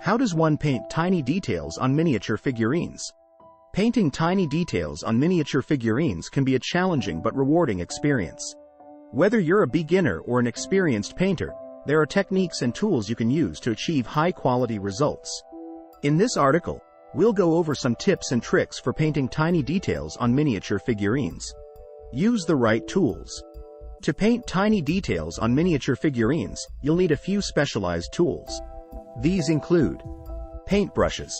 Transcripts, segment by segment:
How does one paint tiny details on miniature figurines? Painting tiny details on miniature figurines can be a challenging but rewarding experience. Whether you're a beginner or an experienced painter, there are techniques and tools you can use to achieve high-quality results. In this article, we'll go over some tips and tricks for painting tiny details on miniature figurines. Use the right tools. To paint tiny details on miniature figurines, you'll need a few specialized tools. These include paintbrushes.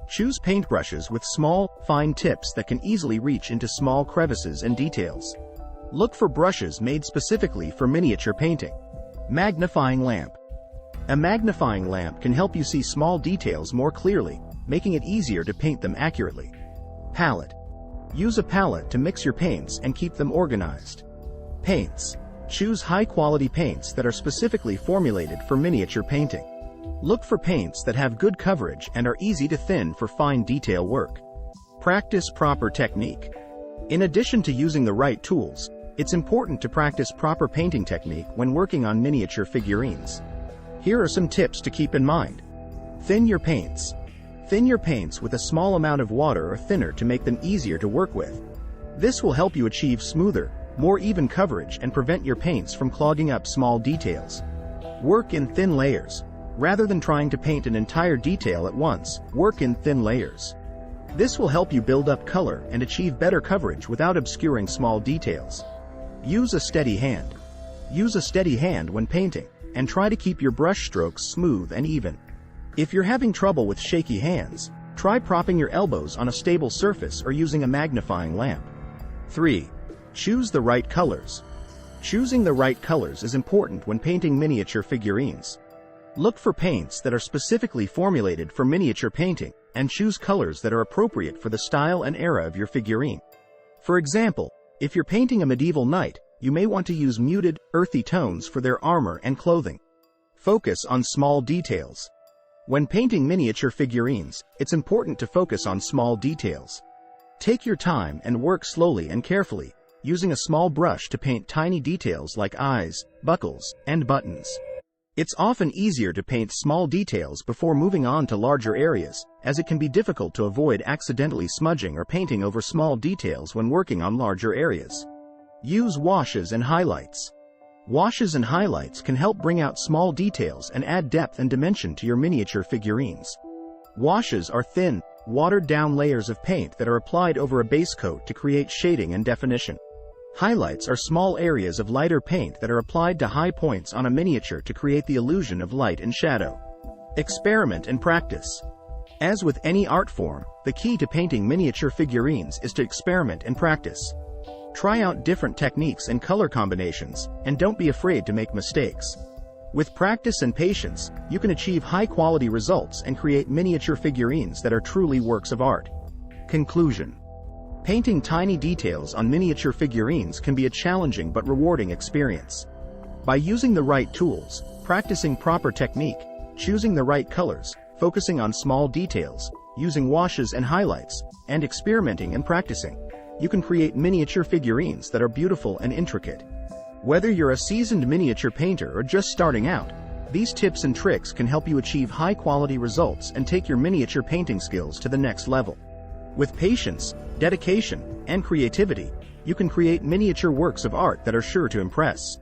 Choose paintbrushes with small, fine tips that can easily reach into small crevices and details. Look for brushes made specifically for miniature painting. Magnifying lamp. A magnifying lamp can help you see small details more clearly, making it easier to paint them accurately. Palette. Use a palette to mix your paints and keep them organized. Paints. Choose high-quality paints that are specifically formulated for miniature painting. Look for paints that have good coverage and are easy to thin for fine detail work. Practice proper technique. In addition to using the right tools, it's important to practice proper painting technique when working on miniature figurines. Here are some tips to keep in mind. Thin your paints. Thin your paints with a small amount of water or thinner to make them easier to work with. This will help you achieve smoother, more even coverage and prevent your paints from clogging up small details. Work in thin layers. Rather than trying to paint an entire detail at once, work in thin layers. This will help you build up color and achieve better coverage without obscuring small details. Use a steady hand. Use a steady hand when painting, and try to keep your brush strokes smooth and even. If you're having trouble with shaky hands, try propping your elbows on a stable surface or using a magnifying lamp. 3. Choose the right colors. Choosing the right colors is important when painting miniature figurines. Look for paints that are specifically formulated for miniature painting, and choose colors that are appropriate for the style and era of your figurine. For example, if you're painting a medieval knight, you may want to use muted, earthy tones for their armor and clothing. Focus on small details. When painting miniature figurines, it's important to focus on small details. Take your time and work slowly and carefully, using a small brush to paint tiny details like eyes, buckles, and buttons. It's often easier to paint small details before moving on to larger areas, as it can be difficult to avoid accidentally smudging or painting over small details when working on larger areas. Use washes and highlights. Washes and highlights can help bring out small details and add depth and dimension to your miniature figurines. Washes are thin, watered-down layers of paint that are applied over a base coat to create shading and definition. Highlights are small areas of lighter paint that are applied to high points on a miniature to create the illusion of light and shadow. Experiment and practice. As with any art form, the key to painting miniature figurines is to experiment and practice. Try out different techniques and color combinations, and don't be afraid to make mistakes. With practice and patience, you can achieve high-quality results and create miniature figurines that are truly works of art. Conclusion. Painting tiny details on miniature figurines can be a challenging but rewarding experience. By using the right tools, practicing proper technique, choosing the right colors, focusing on small details, using washes and highlights, and experimenting and practicing, you can create miniature figurines that are beautiful and intricate. Whether you're a seasoned miniature painter or just starting out, these tips and tricks can help you achieve high-quality results and take your miniature painting skills to the next level. With patience, dedication, and creativity, you can create miniature works of art that are sure to impress.